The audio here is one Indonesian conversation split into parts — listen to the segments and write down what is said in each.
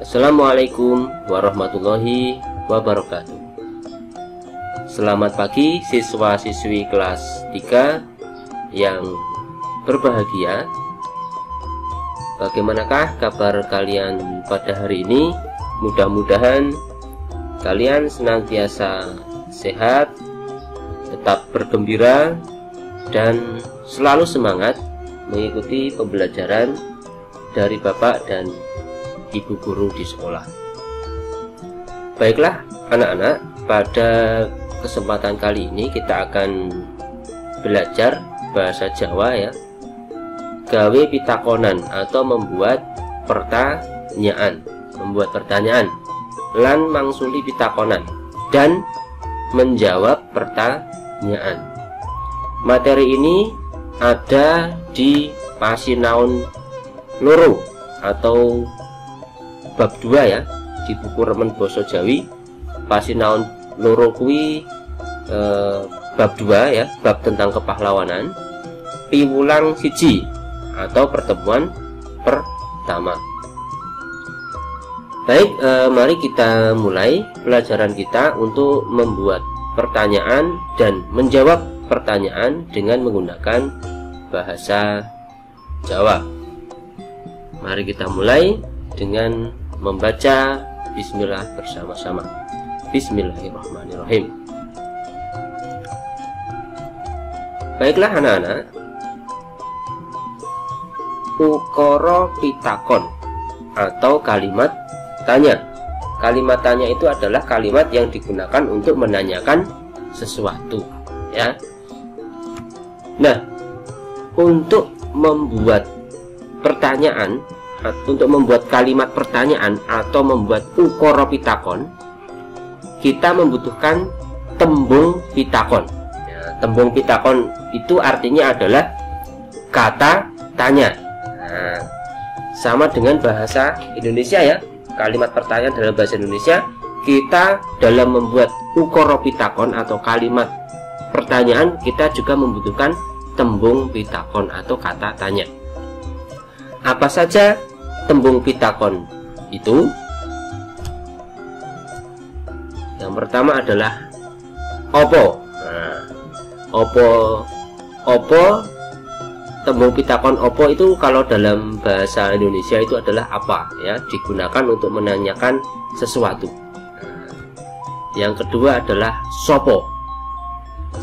Assalamualaikum warahmatullahi wabarakatuh. Selamat pagi siswa-siswi kelas 3 yang berbahagia. Bagaimanakah kabar kalian pada hari ini? Mudah-mudahan kalian senantiasa sehat, tetap bergembira, dan selalu semangat mengikuti pembelajaran dari Bapak dan Ibu guru di sekolah. Baiklah anak-anak, pada kesempatan kali ini kita akan belajar bahasa Jawa ya. Gawe pitakonan atau membuat pertanyaan, lan mangsuli pitakonan dan menjawab pertanyaan. Materi ini ada di Pasinaon loro atau bab 2 ya, di buku Remen Basa Jawi Pasinaon loro kuwi bab 2 ya, bab tentang kepahlawanan, piwulang siji atau pertemuan pertama. Baik, mari kita mulai pelajaran kita untuk membuat pertanyaan dan menjawab pertanyaan dengan menggunakan bahasa Jawa. Mari kita mulai dengan membaca bismillah bersama-sama. Bismillahirrahmanirrahim. Baiklah anak-anak, ukara pitakon atau kalimat tanya. Kalimat tanya itu adalah kalimat yang digunakan untuk menanyakan sesuatu ya. Nah, untuk membuat pertanyaan, untuk membuat kalimat pertanyaan atau membuat ukara pitakon, kita membutuhkan tembung pitakon ya. Tembung pitakon itu artinya adalah kata tanya. Nah, sama dengan bahasa Indonesia ya. Kalimat pertanyaan dalam bahasa Indonesia, kita dalam membuat ukara pitakon atau kalimat pertanyaan, kita juga membutuhkan tembung pitakon atau kata tanya. Apa saja tembung pitakon itu? Yang pertama adalah opo. Nah, opo tembung pitakon opo itu kalau dalam bahasa Indonesia itu adalah apa ya, digunakan untuk menanyakan sesuatu. Nah, yang kedua adalah sopo.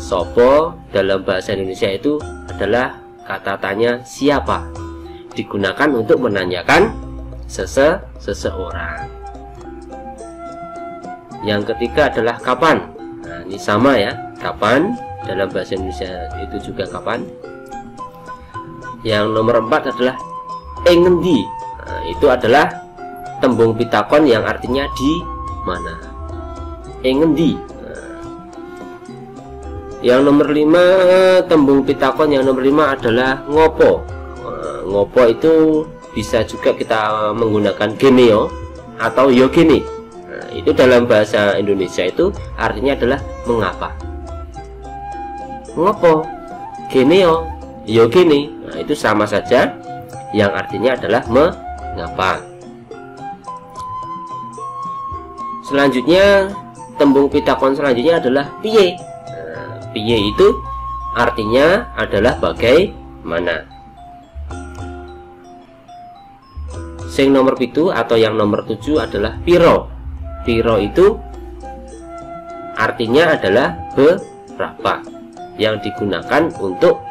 Sopo dalam bahasa Indonesia itu adalah kata tanya siapa, digunakan untuk menanyakan seseorang. Yang ketiga adalah kapan. Nah, ini sama ya, kapan dalam bahasa Indonesia itu juga kapan. Yang nomor 4 adalah engendi. Nah, itu adalah tembung pitakon yang artinya di mana. Engendi. Nah, yang nomor 5, tembung pitakon yang nomor 5 adalah ngopo. Ngopo itu bisa juga kita menggunakan geneo atau yo gini. Nah, itu dalam bahasa Indonesia itu artinya adalah mengapa. Ngopo, geneo, yo gini. Nah, itu sama saja, yang artinya adalah mengapa. Selanjutnya, tembung pitakon selanjutnya adalah piye. Nah, piye itu artinya adalah bagaimana. Sing nomor 7 atau yang nomor 7 adalah piro. Piro itu artinya adalah berapa, yang digunakan untuk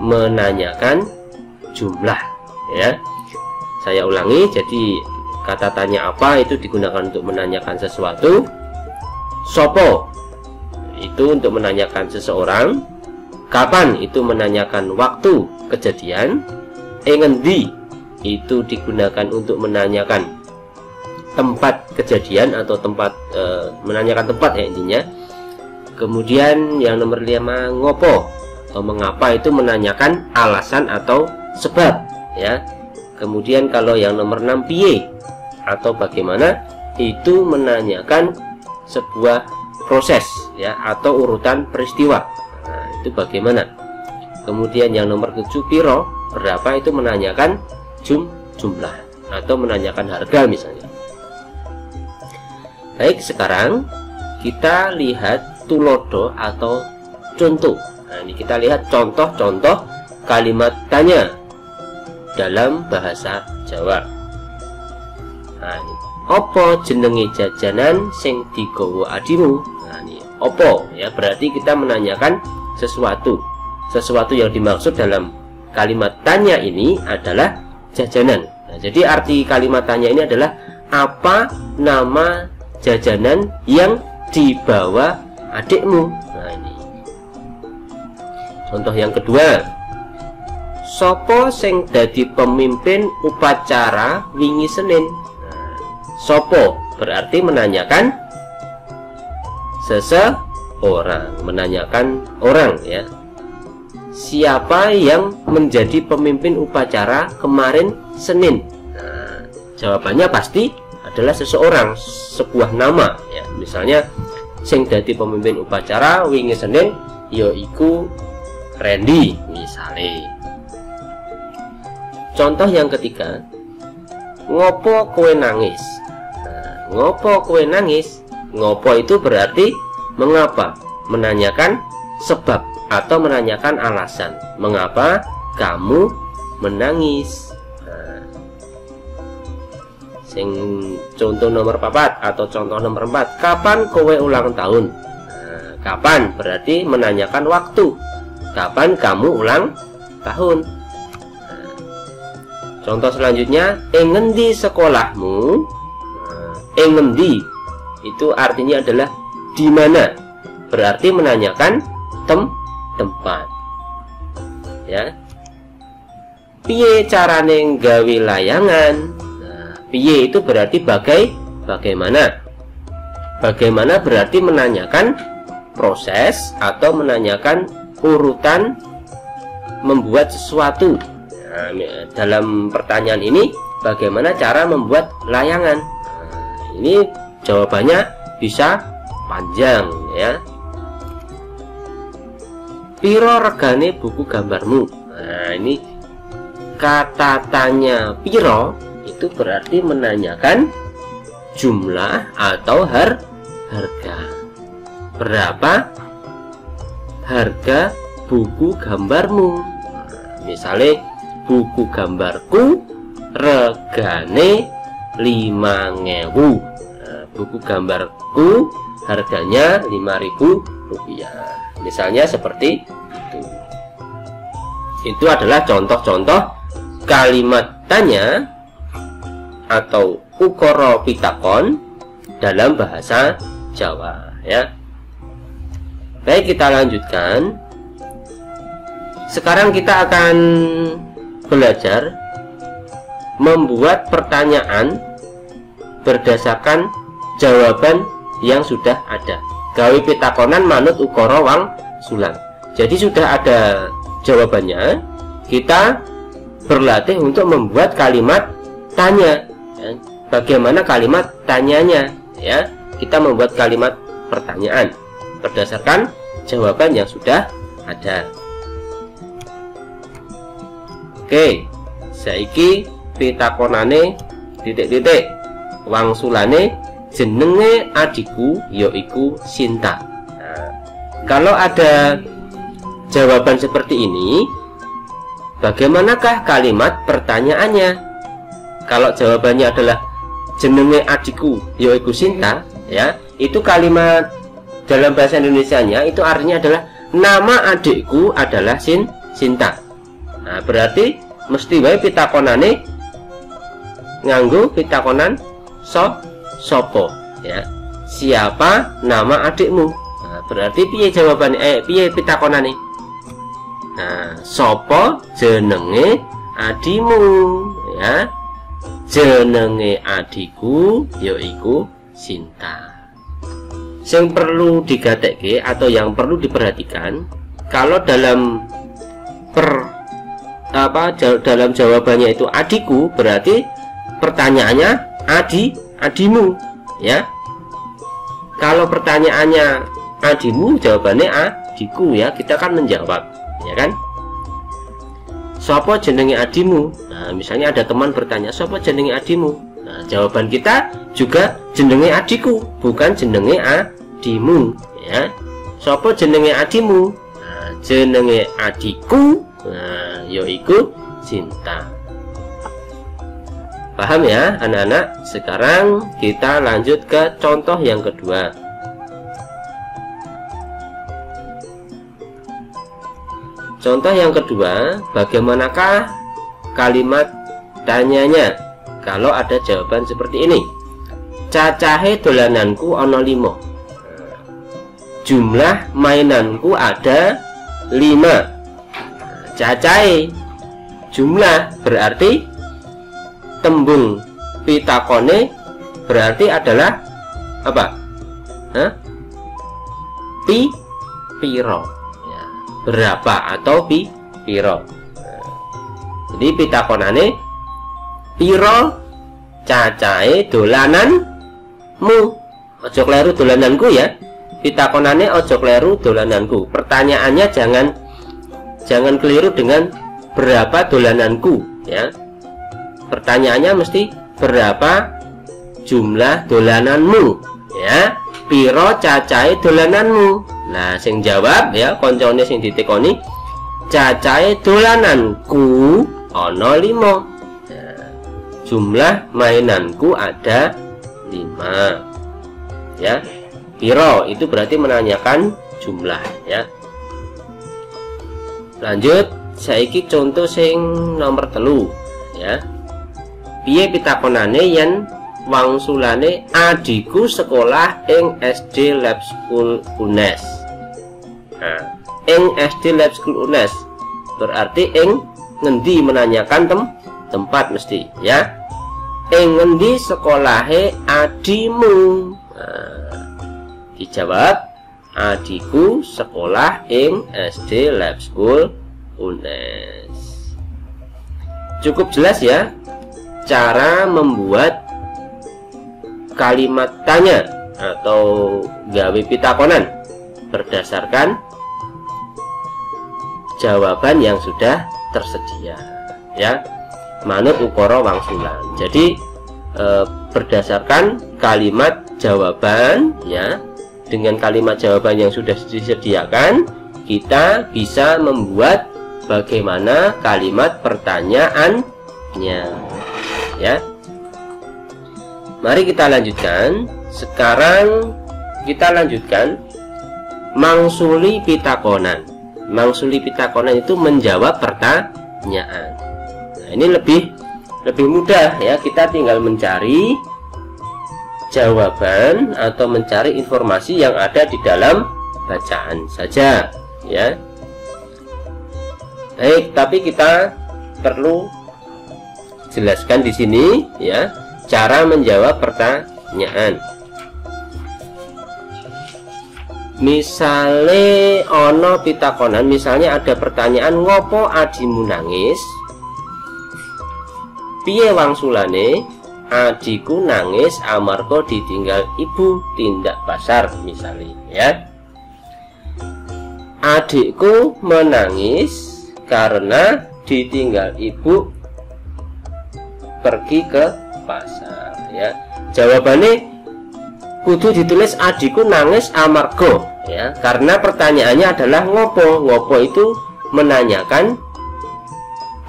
menanyakan jumlah ya. Saya ulangi, jadi kata tanya apa itu digunakan untuk menanyakan sesuatu. Sopo itu untuk menanyakan seseorang. Kapan itu menanyakan waktu kejadian. Engendi itu digunakan untuk menanyakan tempat kejadian atau tempat menanyakan tempat ya intinya. Kemudian yang nomor 5 ngopo atau mengapa itu menanyakan alasan atau sebab ya. Kemudian kalau yang nomor 6 piye atau bagaimana, itu menanyakan sebuah proses ya atau urutan peristiwa. Nah, itu bagaimana. Kemudian yang nomor 7 piro, berapa, itu menanyakan jumlah atau menanyakan harga misalnya. Baik, sekarang kita lihat tulodo atau contoh. Nah, ini kita lihat contoh-contoh kalimat tanya dalam bahasa Jawa. Nah, ini opo jenenge jajanan sing digawa adimu. Nah, ini opo ya, berarti kita menanyakan sesuatu yang dimaksud dalam kalimat tanya ini adalah jajanan. Nah, jadi arti kalimat tanya ini adalah apa nama jajanan yang dibawa adikmu. Nah, ini contoh yang kedua. Sopo sing dadi pemimpin upacara wingi Senin. Nah, sopo berarti menanyakan seseorang, menanyakan orang ya. Siapa yang menjadi pemimpin upacara kemarin Senin? Nah, jawabannya pasti adalah seseorang, sebuah nama ya. Misalnya sing dadi pemimpin upacara wingi Senin yaiku Randy misalnya. Contoh yang ketiga, ngopo kowe nangis. Nah, ngopo kowe nangis? Ngopo itu berarti mengapa, menanyakan sebab atau menanyakan alasan mengapa kamu menangis. Nah, sing contoh nomor 4 atau contoh nomor 4, kapan kowe ulang tahun? Nah, kapan berarti menanyakan waktu, kapan kamu ulang tahun. Contoh selanjutnya, engendi sekolahmu? Nah, engendi itu artinya adalah di mana, berarti menanyakan tempat. Ya. Piye carane gawe layangan? Nah, piye itu berarti bagaimana. Bagaimana berarti menanyakan proses atau menanyakan urutan membuat sesuatu. Nah, dalam pertanyaan ini bagaimana cara membuat layangan? Nah, ini jawabannya bisa panjang ya. Piro regane buku gambarmu? Nah, ini kata tanya piro itu berarti menanyakan jumlah atau harga. Berapa harga buku gambarmu? Nah, misalnya buku gambarku regane 5.000. Nah, buku gambarku harganya 5.000 rupiah. Misalnya seperti itu. Itu adalah contoh-contoh kalimat tanya atau ukara pitakon dalam bahasa Jawa ya. Baik, kita lanjutkan. Sekarang kita akan belajar membuat pertanyaan berdasarkan jawaban yang sudah ada. Gawe pitakonan manut ukara wang sulang. Jadi sudah ada jawabannya, kita berlatih untuk membuat kalimat tanya ya. Bagaimana kalimat tanyanya ya? Kita membuat kalimat pertanyaan berdasarkan jawaban yang sudah ada. Oke, saiki pitakonane titik-titik wangsulane jenenge adikku yaiku Sinta. Nah, kalau ada jawaban seperti ini, bagaimanakah kalimat pertanyaannya? Kalau jawabannya adalah jenenge adikku yaiku Sinta, ya, itu kalimat dalam bahasa Indonesianya itu artinya adalah nama adikku adalah Sinta. Nah, berarti mesti wae pitakonane nganggo pitakonan sopo ya. Siapa nama adikmu? Nah, berarti piye jawabannya? Piye pitakonane? Nah, sopo jenenge adimu ya. Jenenge adikku yaiku Sinta. Yang perlu digatekke atau yang perlu diperhatikan, kalau dalam dalam jawabannya itu adikku, berarti pertanyaannya adimu ya. Kalau pertanyaannya adimu, jawabannya adikku ya, kita kan menjawab ya kan. Sopo jenenge adimu? Nah, misalnya ada teman bertanya, sopo jenenge adimu? Nah, jawaban kita juga jenenge adikku, bukan jenenge adimu, ya. Sopo jenenge adimu? Nah, jenenge adikku, nah, yaiku Cinta. Paham ya anak-anak? Sekarang kita lanjut ke contoh yang kedua. Contoh yang kedua, bagaimanakah kalimat tanyanya kalau ada jawaban seperti ini? Cacahe dolananku ono 5. Jumlah mainanku ada 5. Cacahe jumlah berarti tembung pitakone berarti adalah apa? Piro, ya, berapa atau piro. Jadi pitakonane piro cacahe dolananmu. Ojo kleru dolananku ya. Pitakonane ojo kleru dolananku. Pertanyaannya jangan keliru dengan berapa dolananku, ya. Pertanyaannya mesti berapa jumlah dolananmu, ya. Piro cacahe dolananmu. Nah, sing jawab ya koncone sing ditekoni cacahe dolananku ono 5. Nah, jumlah mainanku ada 5. Ya. Piro itu berarti menanyakan jumlah, ya. Lanjut, saiki contoh sing nomor 3, ya. Piye pitakonane yen wangsulane adikku sekolah ing SD Lab School UNES. Nah, ing SD Lab School UNES berarti ing ngendi menanyakan tempat mesti, ya. Ing ngendi sekolahe adimu? Nah, dijawab adikku sekolah ing SD Lab School UNES. Cukup jelas ya cara membuat kalimat tanya atau gawe pitakonan berdasarkan jawaban yang sudah tersedia, ya, manut ukara wangsulan. Jadi berdasarkan kalimat jawaban, ya, dengan kalimat jawaban yang sudah disediakan kita bisa membuat bagaimana kalimat pertanyaannya, ya. Mari kita lanjutkan. Sekarang kita lanjutkan mangsuli pitakonan. Mangsuli pitakonan itu menjawab pertanyaan. Nah, ini lebih mudah ya. Kita tinggal mencari jawaban atau mencari informasi yang ada di dalam bacaan saja, ya. Baik, tapi kita perlu jelaskan di sini, ya, cara menjawab pertanyaan. Misale ono pitakonan, misalnya ada pertanyaan ngopo adimu nangis? Piye wangsulane? Adikku nangis amarga ditinggal ibu tindak pasar, misalnya, ya. Adikku menangis karena ditinggal ibu pergi ke pasar, ya. Jawabannya kudu ditulis adikku nangis amarga, ya, karena pertanyaannya adalah ngopo. Ngopo itu menanyakan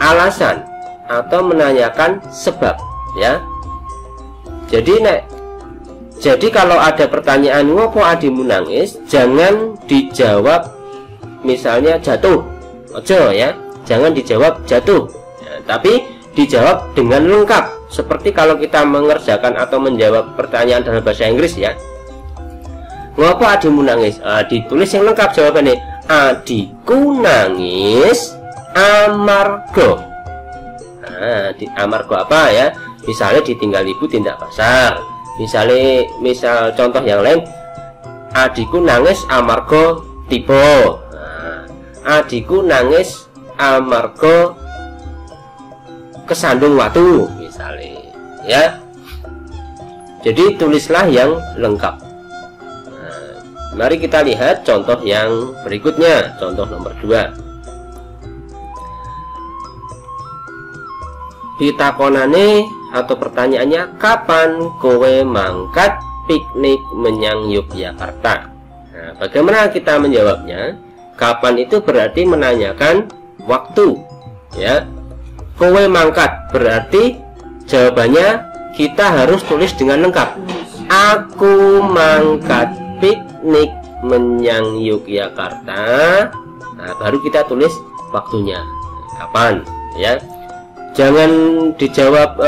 alasan atau menanyakan sebab, ya. Jadi kalau ada pertanyaan ngopo adimu nangis, jangan dijawab misalnya jatuh, ojo, ya, jangan dijawab jatuh, ya, tapi dijawab dengan lengkap. Seperti kalau kita mengerjakan atau menjawab pertanyaan dalam bahasa Inggris, ya. Ngopo adimu nangis? Ditulis yang lengkap jawabannya. Adikku nangis amarga. Nah, amarga apa, ya? Misalnya ditinggal ibu tindak pasar. Misal contoh yang lain, adikku nangis amarga tiba. Nah, adikku nangis amarga kesandung watu, misalnya, ya. Jadi tulislah yang lengkap. Nah, mari kita lihat contoh yang berikutnya, contoh nomor 2. Pitakonane atau pertanyaannya, kapan kowe mangkat piknik menyang Yogyakarta? Nah, bagaimana kita menjawabnya? Kapan itu berarti menanyakan waktu, ya. Kowe mangkat berarti jawabannya kita harus tulis dengan lengkap. Aku mangkat piknik menyang Yogyakarta. Nah, baru kita tulis waktunya kapan, ya. Jangan dijawab,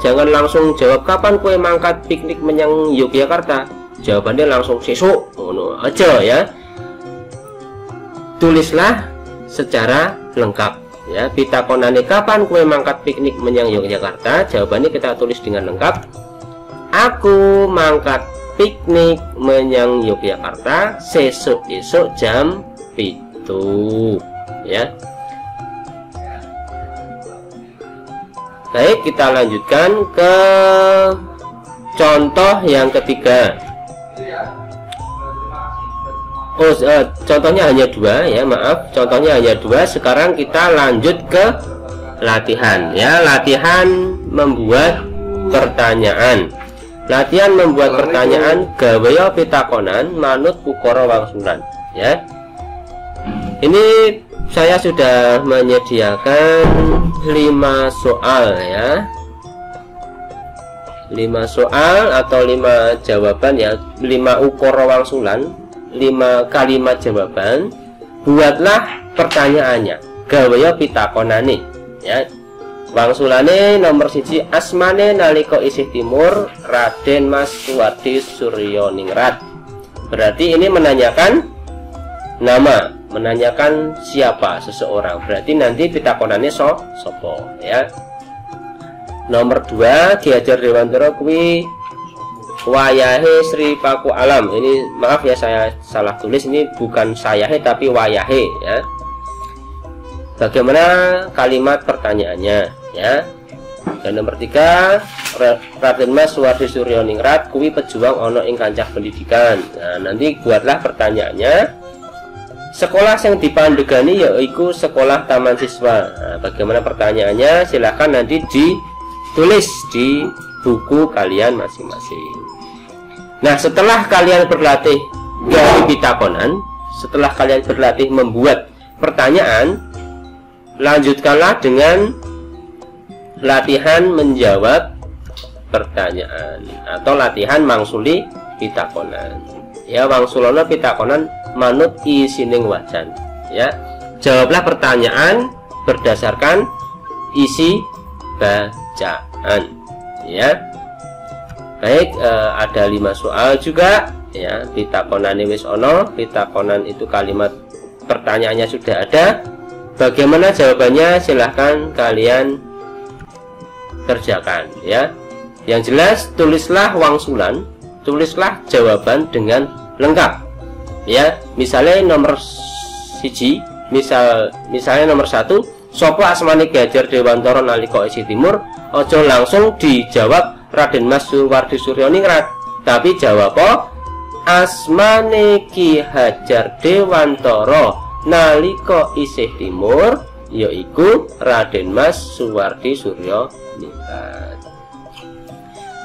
jangan langsung jawab kapan kue mangkat piknik menyang Yogyakarta. Jawabannya langsung sesuk, aja ya. Tulislah secara lengkap, ya. Pitakonane kapan kue mangkat piknik menyang Yogyakarta. Jawabannya kita tulis dengan lengkap. Aku mangkat piknik menyang Yogyakarta sesuk-esuk jam 7, ya. Baik, kita lanjutkan ke contoh yang ketiga. Contohnya hanya 2, ya, maaf, contohnya hanya 2. Sekarang kita lanjut ke latihan, ya. Latihan membuat pertanyaan. Latihan membuat pertanyaan gawe pitakonan manut ukara wangsulan, ya. Ini saya sudah menyediakan 5 soal, ya. 5 soal atau 5 jawaban, ya. 5 ukara wangsulan, 5 kalimat jawaban. Buatlah pertanyaannya, gawe pitakonane, ya. Wangsulane nomor 1, asmane nalika isih timur Raden Mas Suwardi Suryaningrat. Berarti ini menanyakan nama, menanyakan siapa seseorang. Berarti nanti pitakonannya sopo, ya. Nomor 2, Ki Hajar Dewantara kuwi wayahe Sri Paku Alam. Ini maaf ya, saya salah tulis, ini bukan sayahe tapi wayahe, ya. Bagaimana kalimat pertanyaannya, ya. Dan nomor 3, Raden Mas Suwardi Suryaningrat kuwi pejuang ono ing kancah pendidikan. Nah, nanti buatlah pertanyaannya. Sekolah yang dipandegani yaitu sekolah taman siswa. Nah, bagaimana pertanyaannya? Silahkan nanti ditulis di buku kalian masing-masing. Nah, setelah kalian berlatih gawe pitakonan, setelah kalian berlatih membuat pertanyaan, lanjutkanlah dengan latihan menjawab pertanyaan atau latihan mangsuli pitakonan. Ya, wangsulono pitakonan manut isining wajan, ya. Jawablah pertanyaan berdasarkan isi bacaan, ya. Baik, ada 5 soal juga, ya. Pitakonane wis ono, pitakonan itu kalimat pertanyaannya sudah ada. Bagaimana jawabannya? Silahkan kalian kerjakan, ya. Yang jelas tulislah wangsulan, tulislah jawaban dengan lengkap, ya. Misalnya nomor 1, misalnya nomor 1, sopo asmane Ki Hajar Dewantara nalika isih timur. Ojo langsung dijawab Raden Mas Suwardi Suryaningrat, tapi jawab apa? Asmane Ki Hajar Dewantara nalika isih timur yaiku Raden Mas Suwardi Suryaningrat.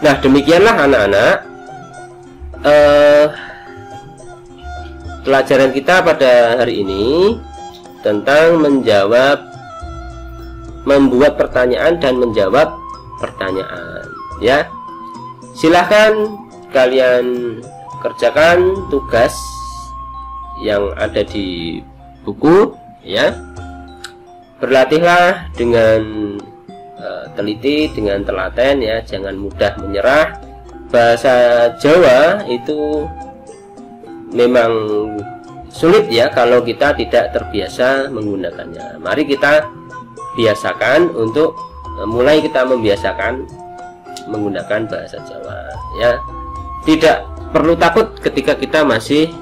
Nah, demikianlah anak-anak pelajaran kita pada hari ini tentang membuat pertanyaan dan menjawab pertanyaan, ya. Silahkan kalian kerjakan tugas yang ada di buku, ya. Berlatihlah dengan teliti, dengan telaten, ya. Jangan mudah menyerah. Bahasa Jawa itu memang sulit, ya, kalau kita tidak terbiasa menggunakannya. Mari kita biasakan untuk mulai kita membiasakan menggunakan bahasa Jawa, ya. Tidak perlu takut ketika kita masih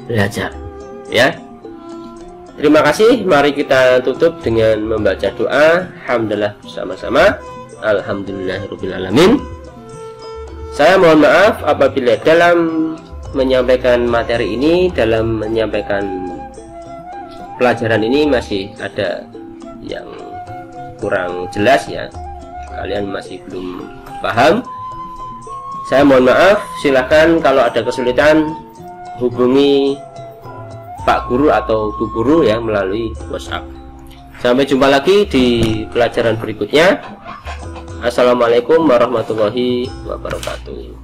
belajar, ya. Terima kasih. Mari kita tutup dengan membaca doa hamdalah bersama-sama. Alhamdulillahirobbilalamin. Saya mohon maaf apabila dalam menyampaikan materi ini, dalam menyampaikan pelajaran ini masih ada yang kurang jelas, ya. kalian masih belum paham, saya mohon maaf. Silahkan kalau ada kesulitan hubungi Pak Guru atau Bu Guru ya melalui WhatsApp. Sampai jumpa lagi di pelajaran berikutnya. Assalamualaikum warahmatullahi wabarakatuh.